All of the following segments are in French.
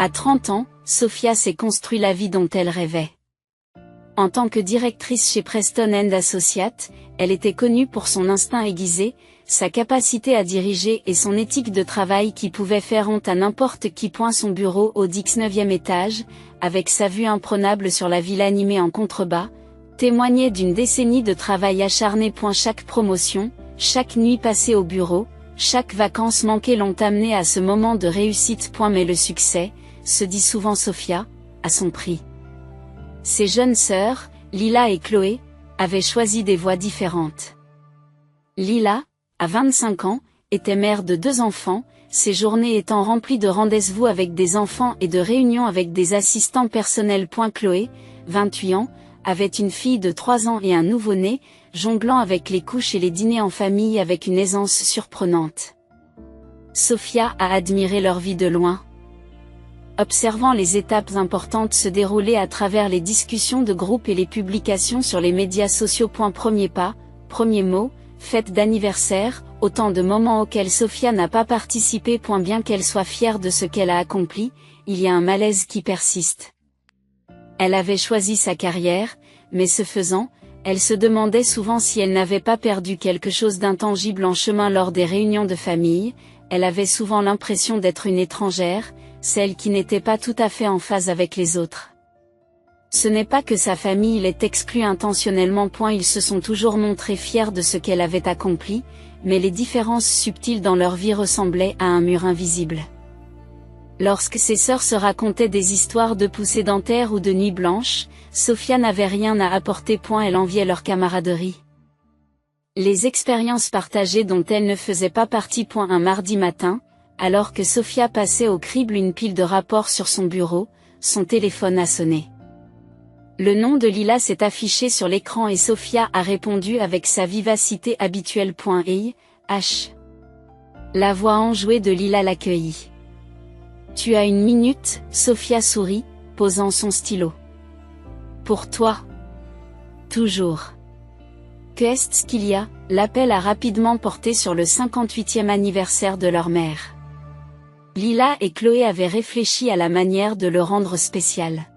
À 30 ans, Sophia s'est construit la vie dont elle rêvait. En tant que directrice chez Preston & Associates, elle était connue pour son instinct aiguisé, sa capacité à diriger et son éthique de travail qui pouvait faire honte à n'importe qui. Son bureau au 19e étage, avec sa vue imprenable sur la ville animée en contrebas, témoignait d'une décennie de travail acharné. Chaque promotion, chaque nuit passée au bureau, chaque vacances manquées l'ont amené à ce moment de réussite. Mais le succès, se dit souvent Sophia, a son prix. Ses jeunes sœurs, Lila et Chloé, avaient choisi des voies différentes. Lila, à 25 ans, était mère de 2 enfants, ses journées étant remplies de rendez-vous avec des enfants et de réunions avec des assistants personnels. Chloé, 28 ans, avait une fille de 3 ans et un nouveau-né, jonglant avec les couches et les dîners en famille avec une aisance surprenante. Sophia a admiré leur vie de loin. Observant les étapes importantes se dérouler à travers les discussions de groupe et les publications sur les médias sociaux. Premier pas, premier mot, fête d'anniversaire, autant de moments auxquels Sophia n'a pas participé. Bien qu'elle soit fière de ce qu'elle a accompli, il y a un malaise qui persiste. Elle avait choisi sa carrière, mais ce faisant, elle se demandait souvent si elle n'avait pas perdu quelque chose d'intangible en chemin lors des réunions de famille. Elle avait souvent l'impression d'être une étrangère, celle qui n'était pas tout à fait en phase avec les autres. Ce n'est pas que sa famille l'ait exclue intentionnellement. Ils se sont toujours montrés fiers de ce qu'elle avait accompli, mais les différences subtiles dans leur vie ressemblaient à un mur invisible. Lorsque ses sœurs se racontaient des histoires de poux sédentaires ou de nuits blanches, Sophia n'avait rien à apporter. Elle enviait leur camaraderie. Les expériences partagées dont elle ne faisait pas partie. Un mardi matin, alors que Sophia passait au crible une pile de rapports sur son bureau, son téléphone a sonné. Le nom de Lila s'est affiché sur l'écran et Sophia a répondu avec sa vivacité habituelle. Hey, H. La voix enjouée de Lila l'accueillit. Tu as 1 minute, Sophia sourit, posant son stylo. Pour toi. Toujours. Qu'est-ce qu'il y a? L'appel a rapidement porté sur le 58e anniversaire de leur mère. Lila et Chloé avaient réfléchi à la manière de le rendre spécial.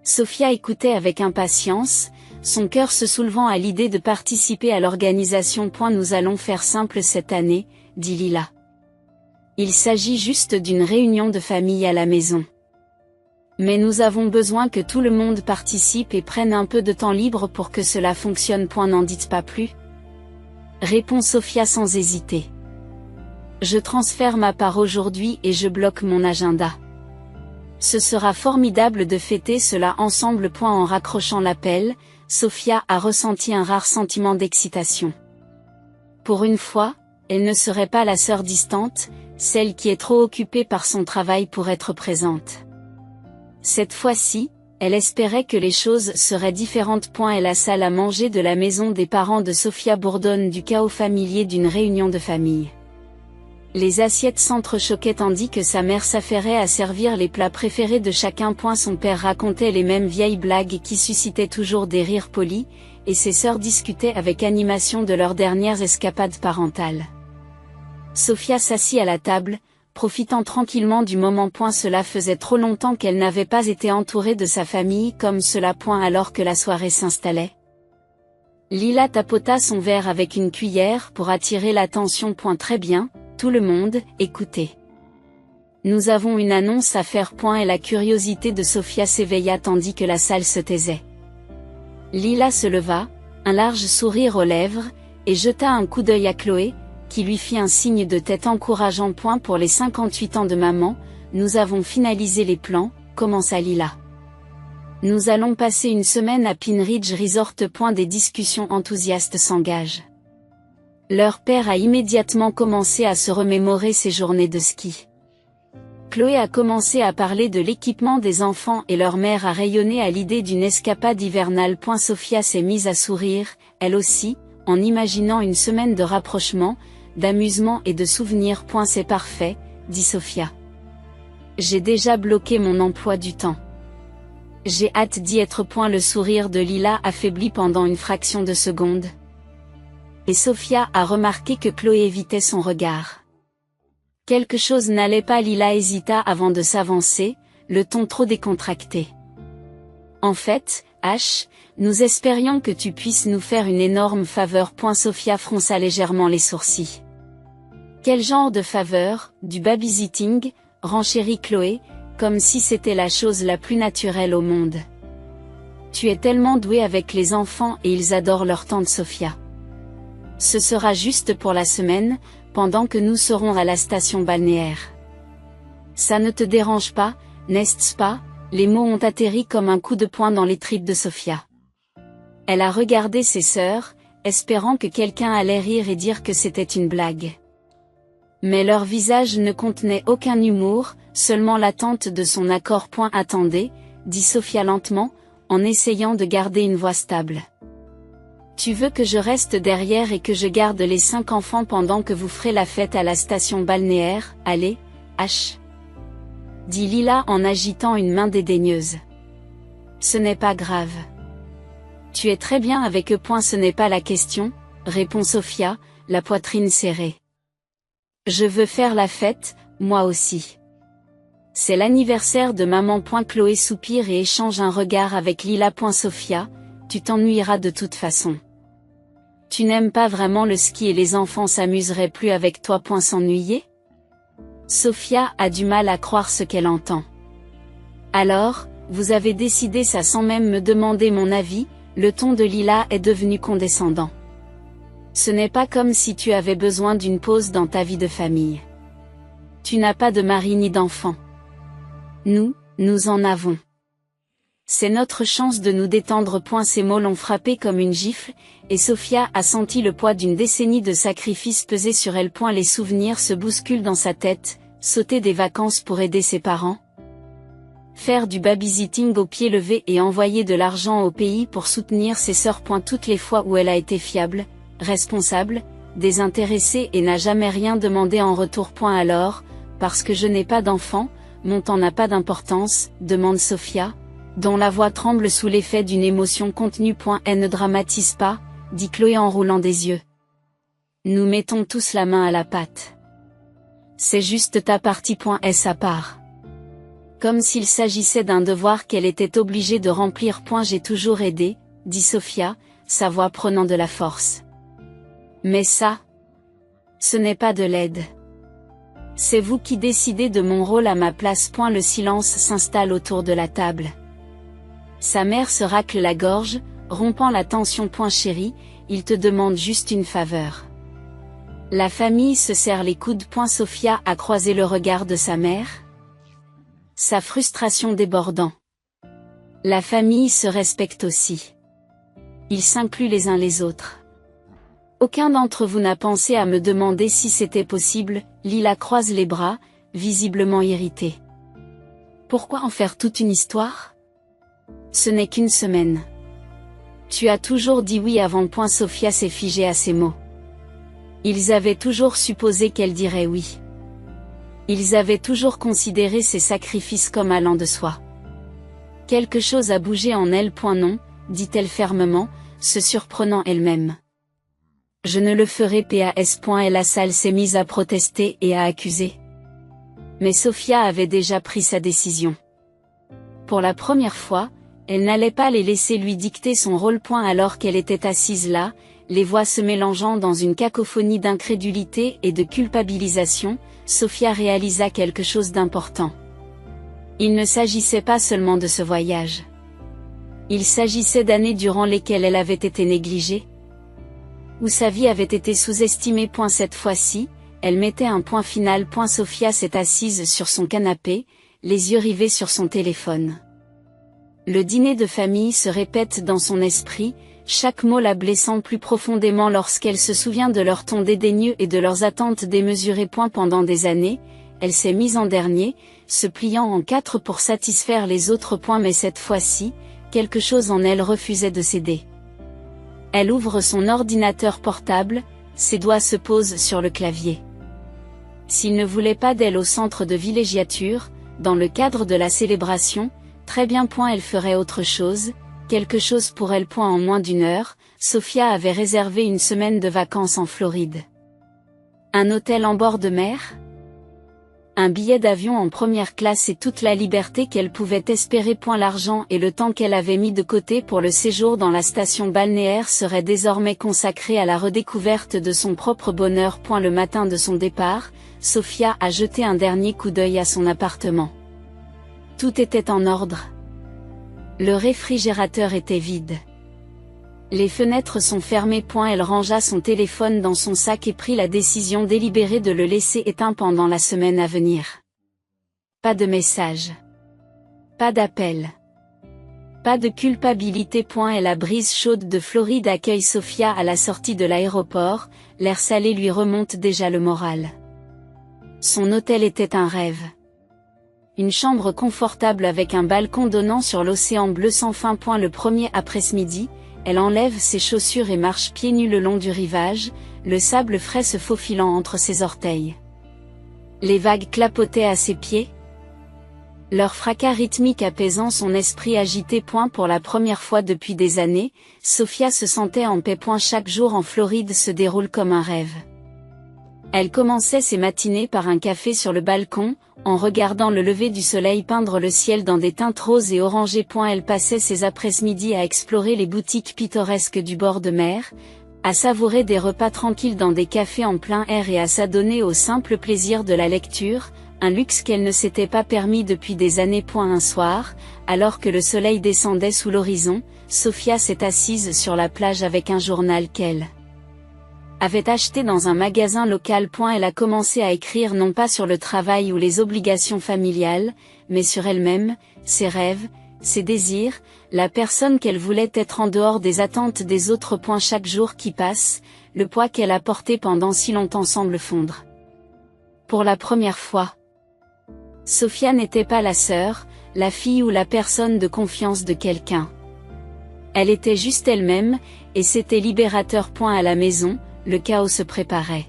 Sophia écoutait avec impatience, son cœur se soulevant à l'idée de participer à l'organisation. Nous allons faire simple cette année, dit Lila. Il s'agit juste d'une réunion de famille à la maison. Mais nous avons besoin que tout le monde participe et prenne un peu de temps libre pour que cela fonctionne. N'en dites pas plus. Répond Sophia sans hésiter. Je transfère ma part aujourd'hui et je bloque mon agenda. Ce sera formidable de fêter cela ensemble. En raccrochant l'appel, Sophia a ressenti un rare sentiment d'excitation. Pour une fois, elle ne serait pas la sœur distante, celle qui est trop occupée par son travail pour être présente. Cette fois-ci, elle espérait que les choses seraient différentes. Et la salle à manger de la maison des parents de Sophia bourdonne du chaos familier d'une réunion de famille. Les assiettes s'entrechoquaient tandis que sa mère s'affairait à servir les plats préférés de chacun. Son père racontait les mêmes vieilles blagues qui suscitaient toujours des rires polis, et ses sœurs discutaient avec animation de leurs dernières escapades parentales. Sophia s'assit à la table, profitant tranquillement du moment. Cela faisait trop longtemps qu'elle n'avait pas été entourée de sa famille comme cela. Alors que la soirée s'installait. Lila tapota son verre avec une cuillère pour attirer l'attention. Très bien, tout le monde, écoutez. Nous avons une annonce à faire. Et la curiosité de Sophia s'éveilla tandis que la salle se taisait. Lila se leva, un large sourire aux lèvres, et jeta un coup d'œil à Chloé, qui lui fit un signe de tête encourageant. Pour les 58 ans de maman, nous avons finalisé les plans, commença Lila. Nous allons passer une semaine à Pine Ridge Resort. Des discussions enthousiastes s'engagent. Leur père a immédiatement commencé à se remémorer ses journées de ski. Chloé a commencé à parler de l'équipement des enfants et leur mère a rayonné à l'idée d'une escapade hivernale. Sophia s'est mise à sourire, elle aussi, en imaginant une semaine de rapprochement, d'amusement et de souvenirs. C'est parfait, dit Sophia. J'ai déjà bloqué mon emploi du temps. J'ai hâte d'y être. Le sourire de Lila affaiblit pendant une fraction de seconde. Et Sophia a remarqué que Chloé évitait son regard. Quelque chose n'allait pas. Lila hésita avant de s'avancer, le ton trop décontracté. En fait, H, nous espérions que tu puisses nous faire une énorme faveur. Sophia fronça légèrement les sourcils. Quel genre de faveur? Du babysitting, renchérit Chloé, comme si c'était la chose la plus naturelle au monde. Tu es tellement douée avec les enfants et ils adorent leur tante Sophia. Ce sera juste pour la semaine, pendant que nous serons à la station balnéaire. Ça ne te dérange pas, n'est-ce pas? Les mots ont atterri comme un coup de poing dans les tripes de Sophia. Elle a regardé ses sœurs, espérant que quelqu'un allait rire et dire que c'était une blague. Mais leur visage ne contenait aucun humour, seulement l'attente de son accord. Attendez, dit Sophia lentement, en essayant de garder une voix stable. Tu veux que je reste derrière et que je garde les 5 enfants pendant que vous ferez la fête à la station balnéaire? Allez, H. Dit Lila en agitant une main dédaigneuse. Ce n'est pas grave. Tu es très bien avec eux. Ce n'est pas la question, répond Sophia, la poitrine serrée. Je veux faire la fête, moi aussi. C'est l'anniversaire de maman. Chloé soupire et échange un regard avec Lila. Sophia, tu t'ennuieras de toute façon. Tu n'aimes pas vraiment le ski et les enfants s'amuseraient plus avec toi. S'ennuyer? Sophia a du mal à croire ce qu'elle entend. Alors, vous avez décidé ça sans même me demander mon avis? Le ton de Lila est devenu condescendant. Ce n'est pas comme si tu avais besoin d'une pause dans ta vie de famille. Tu n'as pas de mari ni d'enfant. Nous en avons. C'est notre chance de nous détendre. Ces mots l'ont frappé comme une gifle, et Sophia a senti le poids d'une décennie de sacrifices peser sur elle. Les souvenirs se bousculent dans sa tête, sauter des vacances pour aider ses parents. Faire du babysitting au pied levé et envoyer de l'argent au pays pour soutenir ses sœurs. Toutes les fois où elle a été fiable, responsable, désintéressée et n'a jamais rien demandé en retour. Alors, parce que je n'ai pas d'enfant, mon temps n'a pas d'importance, demande Sophia, dont la voix tremble sous l'effet d'une émotion contenue. Elle ne dramatise pas, dit Chloé en roulant des yeux. Nous mettons tous la main à la pâte. C'est juste ta partie. Est sa part. Comme s'il s'agissait d'un devoir qu'elle était obligée de remplir. J'ai toujours aidé, dit Sophia, sa voix prenant de la force. Mais ça, ce n'est pas de l'aide. C'est vous qui décidez de mon rôle à ma place. Le silence s'installe autour de la table. Sa mère se racle la gorge, rompant la tension. Chérie, il te demande juste une faveur. La famille se serre les coudes. Sophia a croisé le regard de sa mère, sa frustration débordant. La famille se respecte aussi. Ils s'incluent les uns les autres. Aucun d'entre vous n'a pensé à me demander si c'était possible. Lila croise les bras, visiblement irritée. Pourquoi en faire toute une histoire? Ce n'est qu'une semaine. Tu as toujours dit oui avant. Sophia s'est figée à ces mots. Ils avaient toujours supposé qu'elle dirait oui. Ils avaient toujours considéré ses sacrifices comme allant de soi. Quelque chose a bougé en elle. Non, dit-elle fermement, se surprenant elle-même. Je ne le ferai pas. Et la salle s'est mise à protester et à accuser. Mais Sophia avait déjà pris sa décision. Pour la première fois, elle n'allait pas les laisser lui dicter son rôle. Alors qu'elle était assise là, les voix se mélangeant dans une cacophonie d'incrédulité et de culpabilisation, Sophia réalisa quelque chose d'important. Il ne s'agissait pas seulement de ce voyage. Il s'agissait d'années durant lesquelles elle avait été négligée, où sa vie avait été sous-estimée. Cette fois-ci, elle mettait un point final. Sophia s'est assise sur son canapé, les yeux rivés sur son téléphone. Le dîner de famille se répète dans son esprit, chaque mot la blessant plus profondément lorsqu'elle se souvient de leur ton dédaigneux et de leurs attentes démesurées. Pendant des années, elle s'est mise en dernier, se pliant en 4 pour satisfaire les autres. Mais cette fois-ci, quelque chose en elle refusait de céder. Elle ouvre son ordinateur portable, ses doigts se posent sur le clavier. S'il ne voulait pas d'elle au centre de villégiature, dans le cadre de la célébration, très bien. Elle ferait autre chose, quelque chose pour elle. En moins d'une heure, Sophia avait réservé une semaine de vacances en Floride. Un hôtel en bord de mer? Un billet d'avion en première classe et toute la liberté qu'elle pouvait espérer. L'argent et le temps qu'elle avait mis de côté pour le séjour dans la station balnéaire seraient désormais consacrés à la redécouverte de son propre bonheur. Le matin de son départ, Sofia a jeté un dernier coup d'œil à son appartement. Tout était en ordre. Le réfrigérateur était vide. Les fenêtres sont fermées. Elle rangea son téléphone dans son sac et prit la décision délibérée de le laisser éteint pendant la semaine à venir. Pas de message. Pas d'appel. Pas de culpabilité. Et la brise chaude de Floride accueille Sofia à la sortie de l'aéroport, l'air salé lui remonte déjà le moral. Son hôtel était un rêve. Une chambre confortable avec un balcon donnant sur l'océan bleu sans fin. Le premier après-midi, elle enlève ses chaussures et marche pieds nus le long du rivage, le sable frais se faufilant entre ses orteils. Les vagues clapotaient à ses pieds. Leur fracas rythmique apaisant son esprit agité. Pour la première fois depuis des années, Sofia se sentait en paix. Chaque jour en Floride se déroule comme un rêve. Elle commençait ses matinées par un café sur le balcon, en regardant le lever du soleil peindre le ciel dans des teintes roses et orangées. Elle passait ses après-midi à explorer les boutiques pittoresques du bord de mer, à savourer des repas tranquilles dans des cafés en plein air et à s'adonner au simple plaisir de la lecture, un luxe qu'elle ne s'était pas permis depuis des années. Un soir, alors que le soleil descendait sous l'horizon, Sofia s'est assise sur la plage avec un journal qu'elle avait acheté dans un magasin local. Elle a commencé à écrire non pas sur le travail ou les obligations familiales, mais sur elle-même, ses rêves, ses désirs, la personne qu'elle voulait être en dehors des attentes des autres. Chaque jour qui passe, le poids qu'elle a porté pendant si longtemps semble fondre. Pour la première fois, Sofia n'était pas la sœur, la fille ou la personne de confiance de quelqu'un. Elle était juste elle-même, et c'était libérateur. À la maison, le chaos se préparait.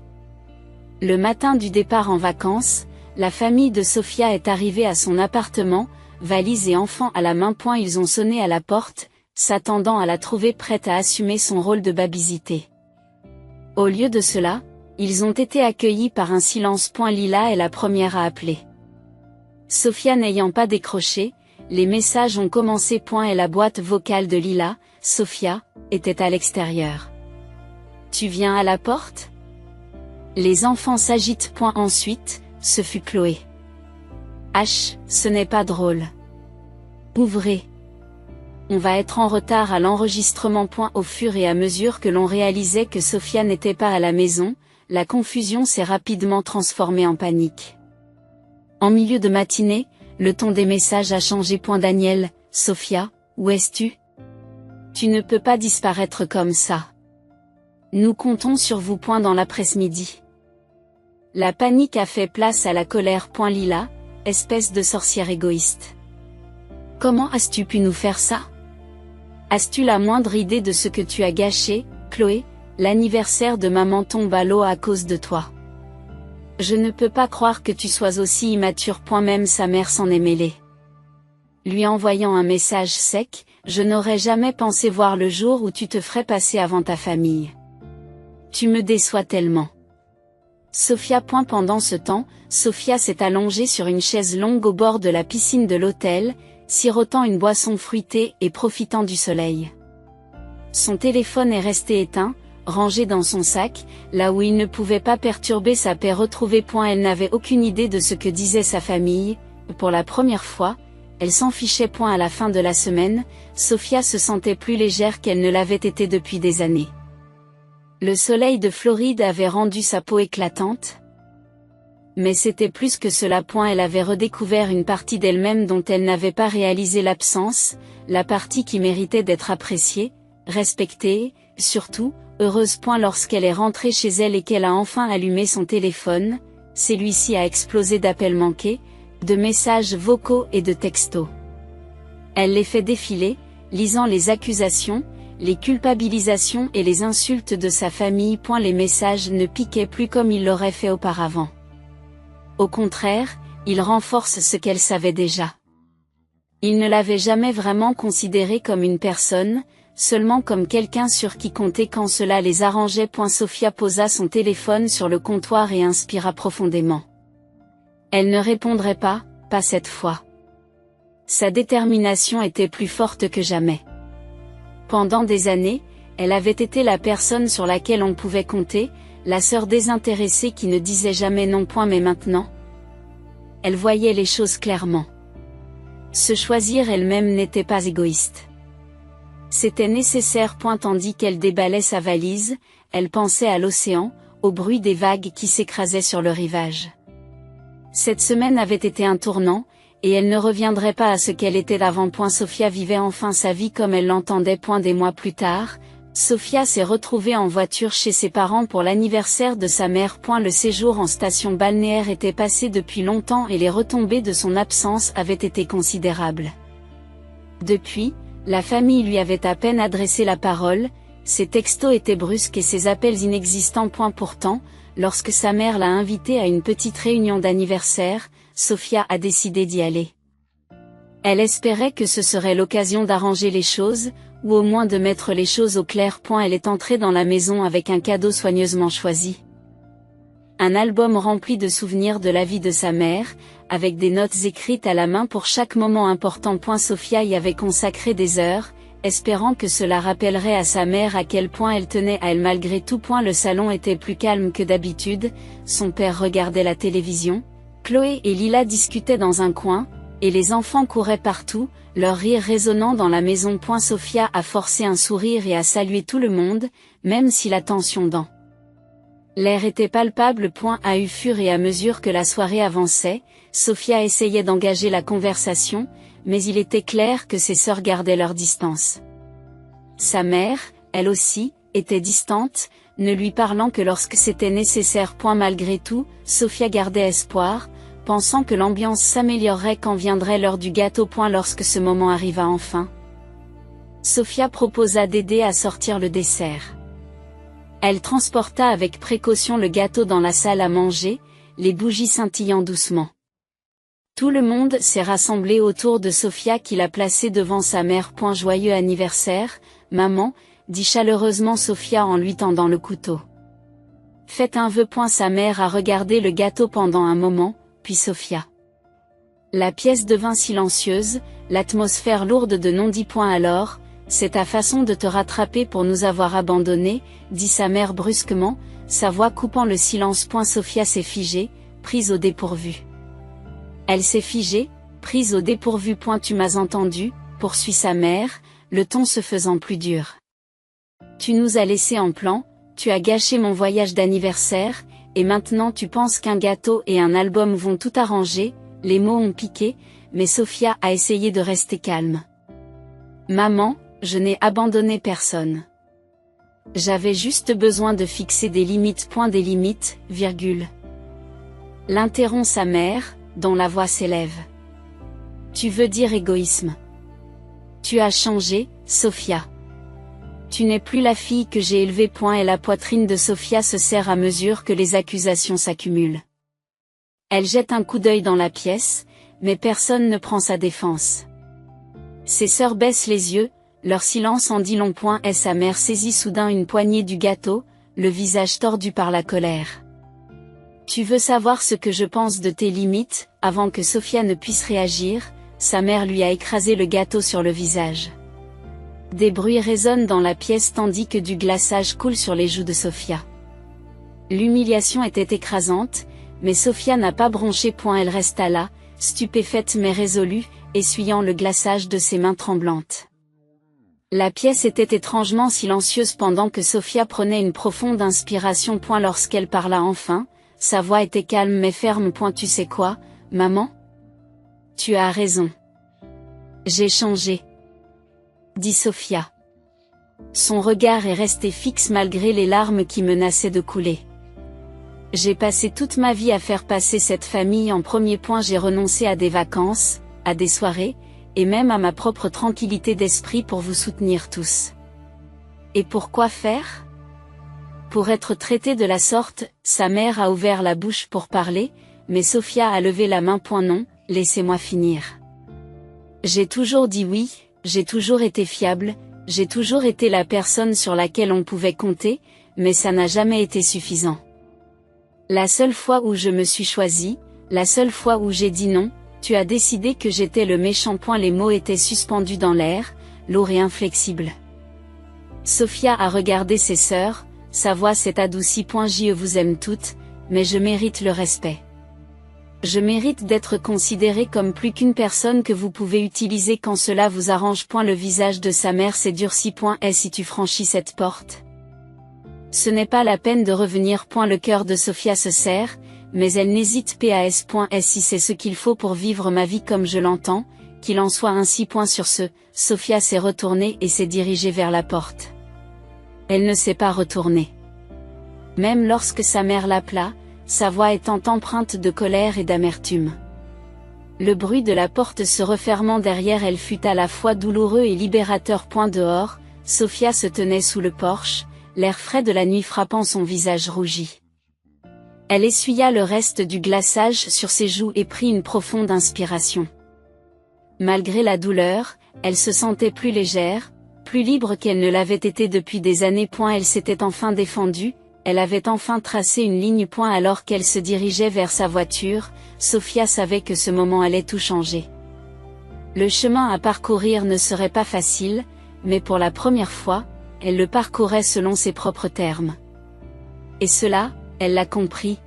Le matin du départ en vacances, la famille de Sofia est arrivée à son appartement, valise et enfants à la main. Ils ont sonné à la porte, s'attendant à la trouver prête à assumer son rôle de babysité. Au lieu de cela, ils ont été accueillis par un silence. Lila est la première à appeler. Sofia n'ayant pas décroché, les messages ont commencé. Et la boîte vocale de Lila, Sofia, était à l'extérieur. Tu viens à la porte? Les enfants s'agitent. Ensuite, ce fut Chloé. H, ce n'est pas drôle. Ouvrez. On va être en retard à l'enregistrement. Au fur et à mesure que l'on réalisait que Sofia n'était pas à la maison, la confusion s'est rapidement transformée en panique. En milieu de matinée, le ton des messages a changé. Daniel, Sofia, où es-tu? Tu ne peux pas disparaître comme ça. Nous comptons sur vous. Dans l'après-midi. La panique a fait place à la colère. Lila, espèce de sorcière égoïste. Comment as-tu pu nous faire ça? As-tu la moindre idée de ce que tu as gâché, Chloé? L'anniversaire de maman tombe à l'eau à cause de toi. Je ne peux pas croire que tu sois aussi immature. Même sa mère s'en est mêlée. Lui envoyant un message sec, je n'aurais jamais pensé voir le jour où tu te ferais passer avant ta famille. Tu me déçois tellement. Sofia. Pendant ce temps, Sofia s'est allongée sur une chaise longue au bord de la piscine de l'hôtel, sirotant une boisson fruitée et profitant du soleil. Son téléphone est resté éteint, rangé dans son sac, là où il ne pouvait pas perturber sa paix retrouvée. Elle n'avait aucune idée de ce que disait sa famille. Pour la première fois, elle s'en fichait. À la fin de la semaine, Sofia se sentait plus légère qu'elle ne l'avait été depuis des années. Le soleil de Floride avait rendu sa peau éclatante. Mais c'était plus que cela. Elle avait redécouvert une partie d'elle-même dont elle n'avait pas réalisé l'absence, la partie qui méritait d'être appréciée, respectée, surtout, heureuse. Lorsqu'elle est rentrée chez elle et qu'elle a enfin allumé son téléphone, celui-ci a explosé d'appels manqués, de messages vocaux et de textos. Elle les fait défiler, lisant les accusations, les culpabilisations et les insultes de sa famille. Les messages ne piquaient plus comme ils l'auraient fait auparavant. Au contraire, ils renforcent ce qu'elle savait déjà. Ils ne l'avaient jamais vraiment considérée comme une personne, seulement comme quelqu'un sur qui compter quand cela les arrangeait. Sofia posa son téléphone sur le comptoir et inspira profondément. Elle ne répondrait pas cette fois. Sa détermination était plus forte que jamais. Pendant des années, elle avait été la personne sur laquelle on pouvait compter, la sœur désintéressée qui ne disait jamais non point, mais maintenant, elle voyait les choses clairement. Se choisir elle-même n'était pas égoïste. C'était nécessaire. Tandis qu'elle déballait sa valise, elle pensait à l'océan, au bruit des vagues qui s'écrasaient sur le rivage. Cette semaine avait été un tournant, et elle ne reviendrait pas à ce qu'elle était avant. Sophia vivait enfin sa vie comme elle l'entendait. Des mois plus tard, Sophia s'est retrouvée en voiture chez ses parents pour l'anniversaire de sa mère. Le séjour en station balnéaire était passé depuis longtemps et les retombées de son absence avaient été considérables. Depuis, la famille lui avait à peine adressé la parole, ses textos étaient brusques et ses appels inexistants. Pourtant, lorsque sa mère l'a invitée à une petite réunion d'anniversaire, Sophia a décidé d'y aller. Elle espérait que ce serait l'occasion d'arranger les choses, ou au moins de mettre les choses au clair. Elle est entrée dans la maison avec un cadeau soigneusement choisi. Un album rempli de souvenirs de la vie de sa mère, avec des notes écrites à la main pour chaque moment important. Sophia y avait consacré des heures, espérant que cela rappellerait à sa mère à quel point elle tenait à elle malgré tout. Le salon était plus calme que d'habitude, son père regardait la télévision, Chloé et Lila discutaient dans un coin, et les enfants couraient partout, leur rire résonnant dans la maison. Sophia a forcé un sourire et a salué tout le monde, même si la tension dans l'air était palpable. À fur et à mesure que la soirée avançait, Sophia essayait d'engager la conversation, mais il était clair que ses sœurs gardaient leur distance. Sa mère, elle aussi, était distante, ne lui parlant que lorsque c'était nécessaire. Malgré tout, Sophia gardait espoir, pensant que l'ambiance s'améliorerait quand viendrait l'heure du gâteau. Lorsque ce moment arriva enfin, Sophia proposa d'aider à sortir le dessert. Elle transporta avec précaution le gâteau dans la salle à manger, les bougies scintillant doucement. Tout le monde s'est rassemblé autour de Sophia qui l'a placée devant sa mère. Joyeux anniversaire, maman, dit chaleureusement Sophia en lui tendant le couteau. Faites un vœu. Sa mère a regardé le gâteau pendant un moment, puis Sophia. La pièce devint silencieuse, l'atmosphère lourde de non-dits. Alors, c'est ta façon de te rattraper pour nous avoir abandonnés, dit sa mère brusquement, sa voix coupant le silence. Sophia s'est figée, prise au dépourvu. Elle s'est figée, prise au dépourvu. Tu m'as entendu, poursuit sa mère, le ton se faisant plus dur. Tu nous as laissés en plan, tu as gâché mon voyage d'anniversaire, et maintenant tu penses qu'un gâteau et un album vont tout arranger. Les mots ont piqué, mais Sophia a essayé de rester calme. Maman, je n'ai abandonné personne. J'avais juste besoin de fixer des limites. Des limites, virgule. L'interrompt sa mère, dont la voix s'élève. Tu veux dire égoïsme. Tu as changé, Sophia. Tu n'es plus la fille que j'ai élevée. Et la poitrine de Sophia se serre à mesure que les accusations s'accumulent. Elle jette un coup d'œil dans la pièce, mais personne ne prend sa défense. Ses sœurs baissent les yeux, leur silence en dit long. Et sa mère saisit soudain une poignée du gâteau, le visage tordu par la colère. Tu veux savoir ce que je pense de tes limites? Avant que Sophia ne puisse réagir, sa mère lui a écrasé le gâteau sur le visage. Des bruits résonnent dans la pièce tandis que du glaçage coule sur les joues de Sophia. L'humiliation était écrasante, mais Sophia n'a pas bronché. Elle resta là, stupéfaite mais résolue, essuyant le glaçage de ses mains tremblantes. La pièce était étrangement silencieuse pendant que Sophia prenait une profonde inspiration. Lorsqu'elle parla enfin, sa voix était calme mais ferme. Tu sais quoi, maman? Tu as raison. J'ai changé, dit Sophia. Son regard est resté fixe malgré les larmes qui menaçaient de couler. J'ai passé toute ma vie à faire passer cette famille en premier. J'ai renoncé à des vacances, à des soirées, et même à ma propre tranquillité d'esprit pour vous soutenir tous. Et pourquoi faire? Pour être traitée de la sorte, sa mère a ouvert la bouche pour parler, mais Sophia a levé la main. Non, laissez-moi finir. J'ai toujours dit oui, j'ai toujours été fiable, j'ai toujours été la personne sur laquelle on pouvait compter, mais ça n'a jamais été suffisant. La seule fois où je me suis choisie, La seule fois où j'ai dit non, tu as décidé que j'étais le méchant. Les mots étaient suspendus dans l'air, lourds et inflexibles. Sophia a regardé ses sœurs, sa voix s'est adoucie. Je vous aime toutes, mais je mérite le respect. Je mérite d'être considérée comme plus qu'une personne que vous pouvez utiliser quand cela vous arrange. Le visage de sa mère s'est durci. Et si tu franchis cette porte? Ce n'est pas la peine de revenir. Le cœur de Sophia se serre, mais elle n'hésite pas. Si c'est ce qu'il faut pour vivre ma vie comme je l'entends, qu'il en soit ainsi. Sur ce, Sophia s'est retournée et s'est dirigée vers la porte. Elle ne s'est pas retournée. Même lorsque sa mère l'appela, sa voix étant empreinte de colère et d'amertume. Le bruit de la porte se refermant derrière elle fut à la fois douloureux et libérateur. Dehors, Sophia se tenait sous le porche, l'air frais de la nuit frappant son visage rougi. Elle essuya le reste du glaçage sur ses joues et prit une profonde inspiration. Malgré la douleur, elle se sentait plus légère, plus libre qu'elle ne l'avait été depuis des années. Elle s'était enfin défendue, elle avait enfin tracé une ligne. Alors qu'elle se dirigeait vers sa voiture, Sophia savait que ce moment allait tout changer. Le chemin à parcourir ne serait pas facile, mais pour la première fois, elle le parcourait selon ses propres termes. Et cela, elle l'a compris,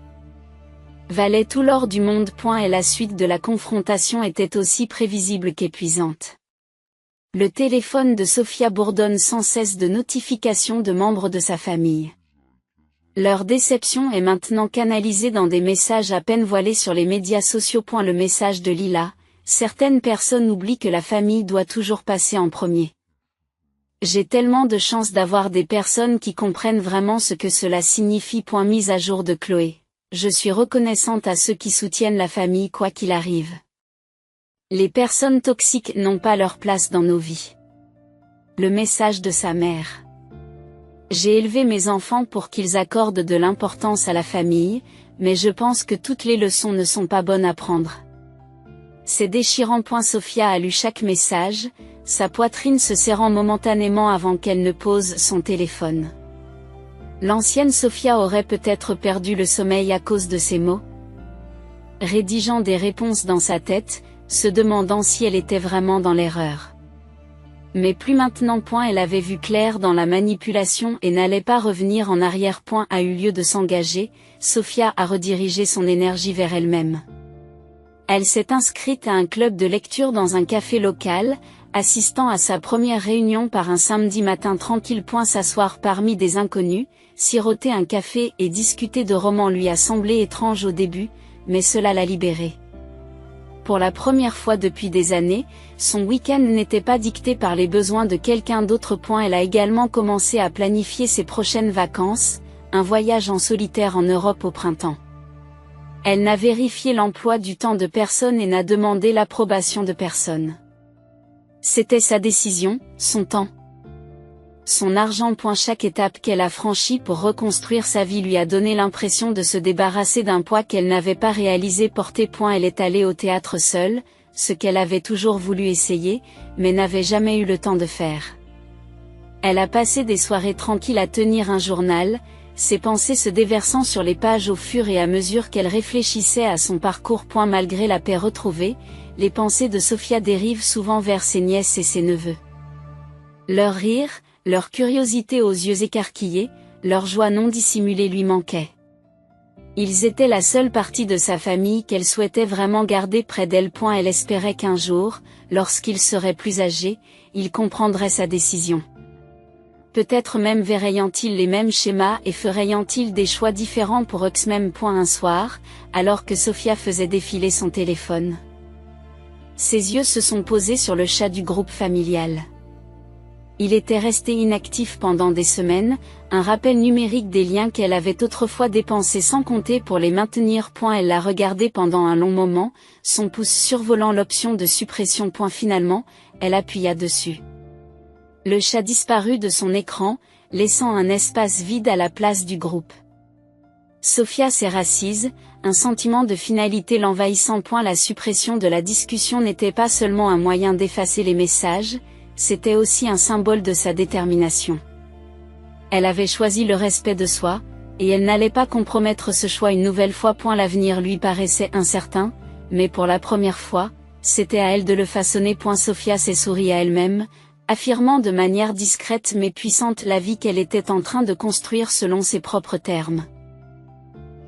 valait tout l'or du monde. Et la suite de la confrontation était aussi prévisible qu'épuisante. Le téléphone de Sophia bourdonne sans cesse de notifications de membres de sa famille. Leur déception est maintenant canalisée dans des messages à peine voilés sur les médias sociaux. Le message de Lila: certaines personnes oublient que la famille doit toujours passer en premier. J'ai tellement de chance d'avoir des personnes qui comprennent vraiment ce que cela signifie. Mise à jour de Chloé: je suis reconnaissante à ceux qui soutiennent la famille quoi qu'il arrive. Les personnes toxiques n'ont pas leur place dans nos vies. Le message de sa mère: j'ai élevé mes enfants pour qu'ils accordent de l'importance à la famille, mais je pense que toutes les leçons ne sont pas bonnes à prendre. C'est déchirant. Sophia a lu chaque message, sa poitrine se serrant momentanément avant qu'elle ne pose son téléphone. L'ancienne Sophia aurait peut-être perdu le sommeil à cause de ces mots. Rédigeant des réponses dans sa tête, se demandant si elle était vraiment dans l'erreur. Mais plus maintenant. Elle avait vu clair dans la manipulation et n'allait pas revenir en arrière. A eu lieu de s'engager, Sophia a redirigé son énergie vers elle-même. Elle s'est inscrite à un club de lecture dans un café local, assistant à sa première réunion par un samedi matin tranquille. S'asseoir parmi des inconnus, siroter un café et discuter de romans lui a semblé étrange au début, mais cela l'a libérée. Pour la première fois depuis des années, son week-end n'était pas dicté par les besoins de quelqu'un d'autre. Elle a également commencé à planifier ses prochaines vacances, un voyage en solitaire en Europe au printemps. Elle n'a vérifié l'emploi du temps de personne et n'a demandé l'approbation de personne. C'était sa décision, son temps, son argent. Chaque étape qu'elle a franchie pour reconstruire sa vie lui a donné l'impression de se débarrasser d'un poids qu'elle n'avait pas réalisé porter. Elle est allée au théâtre seule, ce qu'elle avait toujours voulu essayer, mais n'avait jamais eu le temps de faire. Elle a passé des soirées tranquilles à tenir un journal, ses pensées se déversant sur les pages au fur et à mesure qu'elle réfléchissait à son parcours. Malgré la paix retrouvée, les pensées de Sophia dérivent souvent vers ses nièces et ses neveux. Leur rire, leur curiosité aux yeux écarquillés, leur joie non dissimulée lui manquaient. Ils étaient la seule partie de sa famille qu'elle souhaitait vraiment garder près d'elle. Elle espérait qu'un jour, lorsqu'il serait plus âgé, il comprendrait sa décision. Peut-être même verrait-il les mêmes schémas et ferait-il des choix différents pour eux-mêmes. Un soir, alors que Sophia faisait défiler son téléphone, ses yeux se sont posés sur le chat du groupe familial. Il était resté inactif pendant des semaines, un rappel numérique des liens qu'elle avait autrefois dépensés sans compter pour les maintenir. Elle l'a regardé pendant un long moment, son pouce survolant l'option de suppression. Finalement, elle appuya dessus. Le chat disparut de son écran, laissant un espace vide à la place du groupe. Sophia s'est rassise, un sentiment de finalité l'envahissant. La suppression de la discussion n'était pas seulement un moyen d'effacer les messages, c'était aussi un symbole de sa détermination. Elle avait choisi le respect de soi, Et elle n'allait pas compromettre ce choix une nouvelle fois. L'avenir lui paraissait incertain, mais pour la première fois, c'était à elle de le façonner. Sophia s'est sourit à elle-même, affirmant de manière discrète mais puissante la vie qu'elle était en train de construire selon ses propres termes.